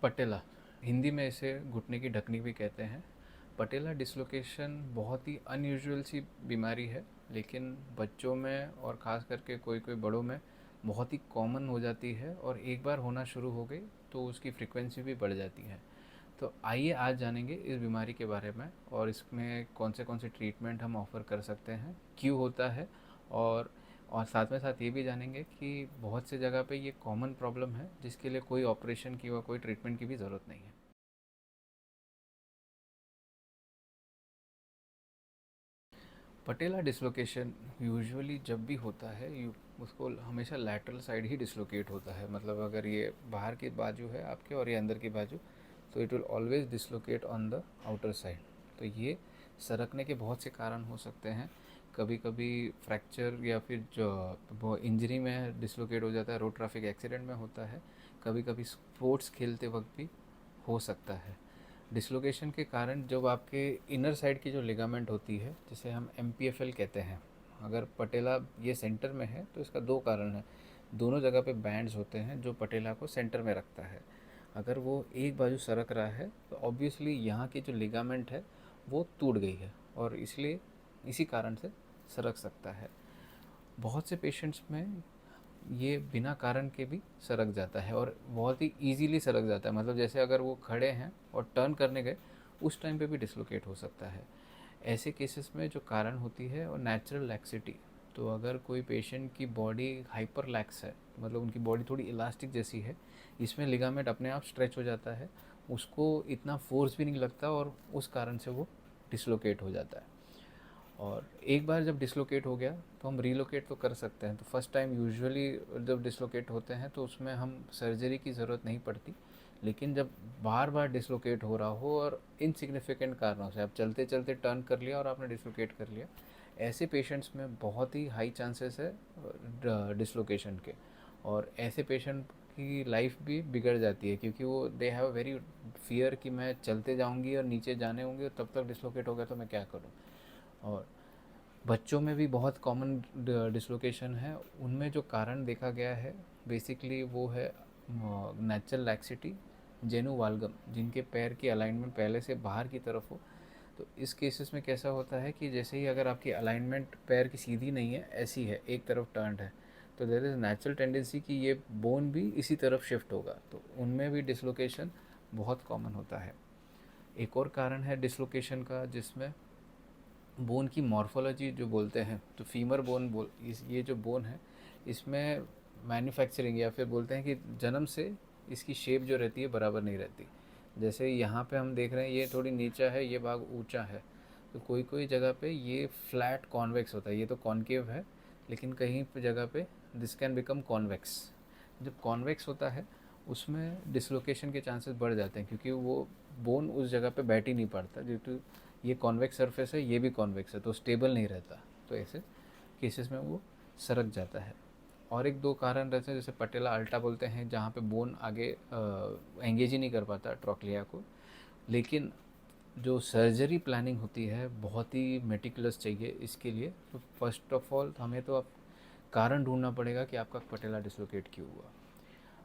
पटेला, हिंदी में इसे घुटने की ढकनी भी कहते हैं। पटेला डिसलोकेशन बहुत ही अनयूजुअल सी बीमारी है, लेकिन बच्चों में और ख़ास करके कोई कोई बड़ों में बहुत ही कॉमन हो जाती है, और एक बार होना शुरू हो गई तो उसकी फ्रीक्वेंसी भी बढ़ जाती है। तो आइए आज जानेंगे इस बीमारी के बारे में, और इसमें कौन से ट्रीटमेंट हम ऑफ़र कर सकते हैं, क्यों होता है, और साथ में साथ ये भी जानेंगे कि बहुत से जगह पे ये कॉमन प्रॉब्लम है जिसके लिए कोई ऑपरेशन की व कोई ट्रीटमेंट की भी ज़रूरत नहीं है। पटेला डिसलोकेशन यूजुअली जब भी होता है उसको हमेशा लैटरल साइड ही डिसलोकेट होता है। मतलब अगर ये बाहर की बाजू है आपके और ये अंदर की बाजू, तो it will always dislocate on the outer side. तो ये सरकने के बहुत से कारण हो सकते हैं। कभी कभी फ्रैक्चर या फिर जो वो इंजरी में डिसलोकेट हो जाता है, रोड ट्रैफिक एक्सीडेंट में होता है। कभी कभी स्पोर्ट्स खेलते वक्त भी हो सकता है। डिसलोकेशन के कारण जब आपके इनर साइड की जो लिगामेंट होती है, जिसे हम MPFL कहते हैं, अगर पटेला ये सेंटर में है तो इसका दो कारण है। दोनों जगह पे बैंड्स होते हैं जो पटेला को सेंटर में रखता है। अगर वो एक बाजू सरक रहा है तो ऑब्वियसली यहाँ की जो लिगामेंट है वो टूट गई है, और इसलिए इसी कारण से सरक सकता है। बहुत से पेशेंट्स में ये बिना कारण के भी सरक जाता है, और बहुत ही ईजीली सरक जाता है। मतलब जैसे अगर वो खड़े हैं और टर्न करने गए, उस टाइम पे भी डिसलोकेट हो सकता है। ऐसे केसेस में जो कारण होती है और नेचुरल लैक्सिटी। तो अगर कोई पेशेंट की बॉडी हाइपर लैक्स है, मतलब उनकी बॉडी थोड़ी इलास्टिक जैसी है, इसमें लिगामेंट अपने आप स्ट्रेच हो जाता है, उसको इतना फोर्स भी नहीं लगता, और उस कारण से वो डिसलोकेट हो जाता है। और एक बार जब डिसलोकेट हो गया तो हम रीलोकेट तो कर सकते हैं। तो फर्स्ट टाइम यूजुअली जब डिसलोकेट होते हैं तो उसमें हम सर्जरी की ज़रूरत नहीं पड़ती। लेकिन जब बार बार डिसलोकेट हो रहा हो और इनसिग्निफिकेंट कारणों से, आप चलते चलते टर्न कर लिया और आपने डिसलोकेट कर लिया, ऐसे पेशेंट्स में बहुत ही हाई चांसेस है डिसलोकेशन के। और ऐसे पेशेंट की लाइफ भी बिगड़ जाती है, क्योंकि वो they have a very fear कि मैं चलते जाऊंगी और नीचे जाने होंगे और तब तक डिसलोकेट हो गया तो मैं क्या करूँ। और बच्चों में भी बहुत कॉमन डिसलोकेशन है। उनमें जो कारण देखा गया है बेसिकली वो है नेचुरल लैक्सिटी, जेनु वाल्गम, जिनके पैर की अलाइनमेंट पहले से बाहर की तरफ हो। तो इस केसेस में कैसा होता है कि जैसे ही अगर आपकी अलाइनमेंट पैर की सीधी नहीं है, ऐसी है, एक तरफ टर्न्ड है, तो देयर इज़ नेचुरल टेंडेंसी कि ये बोन भी इसी तरफ शिफ्ट होगा, तो उनमें भी डिसलोकेशन बहुत कॉमन होता है। एक और कारण है डिसलोकेशन का जिसमें बोन की मॉर्फोलॉजी जो बोलते हैं, तो फीमर बोन ये जो बोन है, इसमें मैन्युफैक्चरिंग या फिर बोलते हैं कि जन्म से इसकी शेप जो रहती है बराबर नहीं रहती। जैसे यहाँ पे हम देख रहे हैं ये थोड़ी नीचा है, ये भाग ऊंचा है। तो कोई कोई जगह पे ये फ्लैट कॉन्वेक्स होता है, ये तो कॉन्केव है, लेकिन कहीं पे जगह पे दिस कैन बिकम कॉन्वेक्स। जब कॉन्वेक्स होता है उसमें डिसलोकेशन के चांसेस बढ़ जाते हैं, क्योंकि वो बोन उस जगह पे बैठ ही नहीं पाता, ड्यू टू ये कॉन्वेक्स सरफेस है, ये भी कॉन्वेक्स है, तो स्टेबल नहीं रहता। तो ऐसे केसेस में वो सरक जाता है। और एक दो कारण रहते हैं, जैसे पटेला अल्टा बोलते हैं, जहाँ पे बोन आगे एंगेज ही नहीं कर पाता ट्रॉक्लिया को। लेकिन जो सर्जरी प्लानिंग होती है बहुत ही मेटिकुलस चाहिए इसके लिए। तो फर्स्ट ऑफ ऑल हमें तो अब कारण ढूंढना पड़ेगा कि आपका पटेला डिसलोकेट क्यों हुआ।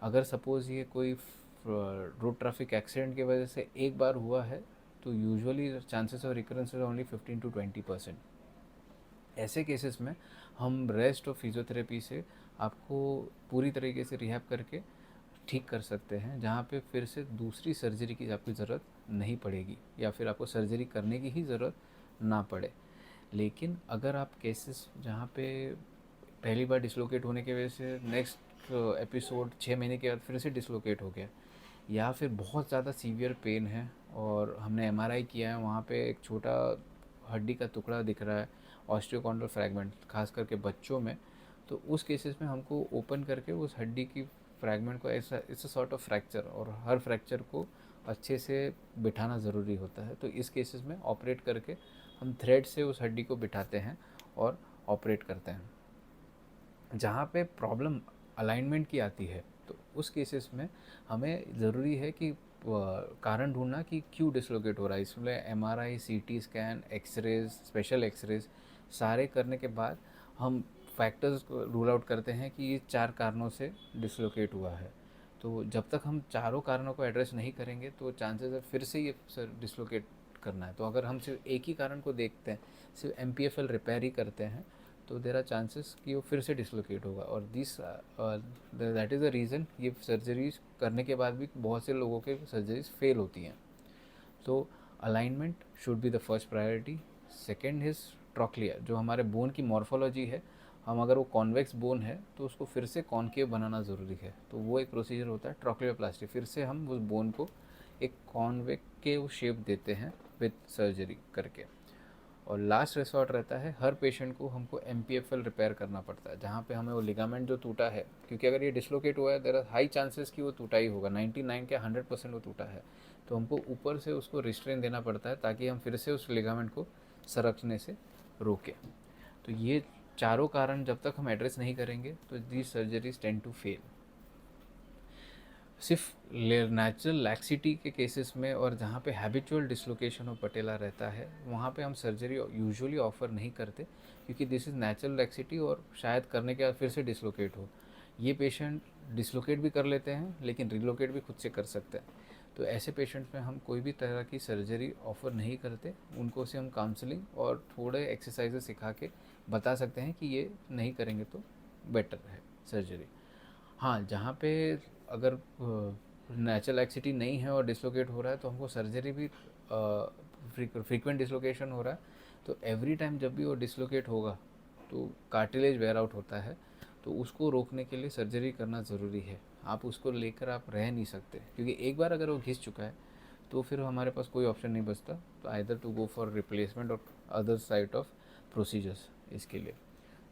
अगर सपोज़ ये कोई रोड ट्रैफिक एक्सीडेंट की वजह से एक बार हुआ है, तो usually chances of recurrence is only 15 to 20%। ऐसे केसेस में हम रेस्ट और फिजियोथेरेपी से आपको पूरी तरीके से रिहैब करके ठीक कर सकते हैं, जहाँ पे फिर से दूसरी सर्जरी की आपकी ज़रूरत नहीं पड़ेगी, या फिर आपको सर्जरी करने की ही ज़रूरत ना पड़े। लेकिन अगर आप केसेस जहाँ पे पहली बार डिसलोकेट होने की वजह से नेक्स्ट एपिसोड 6 महीने के बाद फिर से डिसलोकेट हो गया, या फिर बहुत ज़्यादा सीवियर पेन है और हमने MRI किया है, वहाँ पे एक छोटा हड्डी का टुकड़ा दिख रहा है, ऑस्टियोकॉन्ड्रल फ्रैगमेंट, खास करके बच्चों में, तो उस केसेस में हमको ओपन करके उस हड्डी की फ्रैगमेंट को, ऐसा it's a sort of fracture, और हर फ्रैक्चर को अच्छे से बिठाना ज़रूरी होता है। तो इस केसेस में ऑपरेट करके हम थ्रेड से उस हड्डी को बिठाते हैं और ऑपरेट करते हैं। जहाँ पे प्रॉब्लम अलाइनमेंट की आती है, तो उस केसेस में हमें ज़रूरी है कि कारण ढूंढना कि क्यों डिसलोकेट हो रहा है। इसमें MRI, CT scan, X rays, special X rays सारे करने के बाद हम फैक्टर्स को रूल आउट करते हैं कि ये 4 कारणों से डिसलोकेट हुआ है। तो जब तक हम चारों कारणों को एड्रेस नहीं करेंगे तो चांसेस है फिर से ये सर डिसलोकेट करना है। तो अगर हम सिर्फ एक ही कारण को देखते हैं, सिर्फ MPFL रिपेयर ही करते हैं, तो देर आर चांसेस कि वो फिर से डिसलोकेट होगा। और this that is the reason ये सर्जरीज करने के बाद भी बहुत से लोगों के सर्जरीज फेल होती हैं। तो alignment should be the first priority. Second is trochlea, जो हमारे बोन की मॉर्फोलॉजी है, हम अगर वो कॉन्वेक्स बोन है तो उसको फिर से कॉन्केव बनाना ज़रूरी है। तो वो एक प्रोसीजर होता है ट्रॉक्लियोप्लास्टी, फिर से हम उस बोन को एक कॉन्वेक्टिव शेप देते हैं विद सर्जरी करके। और लास्ट रिसॉर्ट रहता है, हर पेशेंट को हमको MPFL रिपेयर करना पड़ता है, जहाँ पे हमें वो लिगामेंट जो टूटा है, क्योंकि अगर ये डिसलोकेट हुआ है देयर आर हाई चांसेस कि वो टूटा ही होगा, 99 क्या 100% वो टूटा है। तो हमको ऊपर से उसको रिस्ट्रेन देना पड़ता है ताकि हम फिर से उस लिगामेंट को सरकने से रोकें। तो ये चारों कारण जब तक हम एड्रेस नहीं करेंगे तो these surgeries tend to fail. सिर्फ नेचुरल लैक्सिटी के केसेस में और जहाँ पे हैबिचुअल डिसलोकेशन ऑफ पटेला रहता है वहाँ पे हम सर्जरी यूजुअली ऑफर नहीं करते, क्योंकि दिस इज़ नेचुरल लैक्सिटी और शायद करने के बाद फिर से डिसलोकेट हो। ये पेशेंट डिसलोकेट भी कर लेते हैं लेकिन रिलोकेट भी खुद से कर सकते हैं। तो ऐसे पेशेंट्स में हम कोई भी तरह की सर्जरी ऑफ़र नहीं करते, उनको से हम काउंसलिंग और थोड़े एक्सरसाइजेस सिखा के बता सकते हैं कि ये नहीं करेंगे तो बेटर है सर्जरी। हाँ, जहाँ पे अगर नेचुरल एक्सिटी नहीं है और डिसलोकेट हो रहा है तो हमको सर्जरी भी फ्रीक्वेंट डिसलोकेशन हो रहा है तो एवरी टाइम जब भी वो डिसलोकेट होगा तो कार्टिलेज वेयर आउट होता है, तो उसको रोकने के लिए सर्जरी करना ज़रूरी है। आप उसको लेकर आप रह नहीं सकते, क्योंकि एक बार अगर वो घिस चुका है तो फिर हमारे पास कोई ऑप्शन नहीं बचता, तो either to go for replacement और अदर साइड ऑफ प्रोसीजर्स इसके लिए।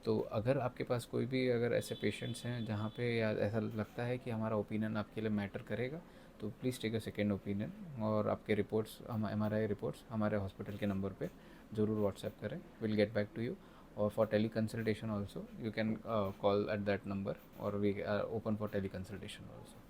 तो अगर आपके पास कोई भी अगर ऐसे पेशेंट्स हैं जहाँ पे या ऐसा लगता है कि हमारा ओपिनियन आपके लिए मैटर करेगा, तो please take a second opinion और आपके रिपोर्ट्स MRI रिपोर्ट्स हमारे हॉस्पिटल के नंबर पे ज़रूर व्हाट्सएप करें, will get back to you. और for teleconsultation also you can call at that number और we are open for teleconsultation also.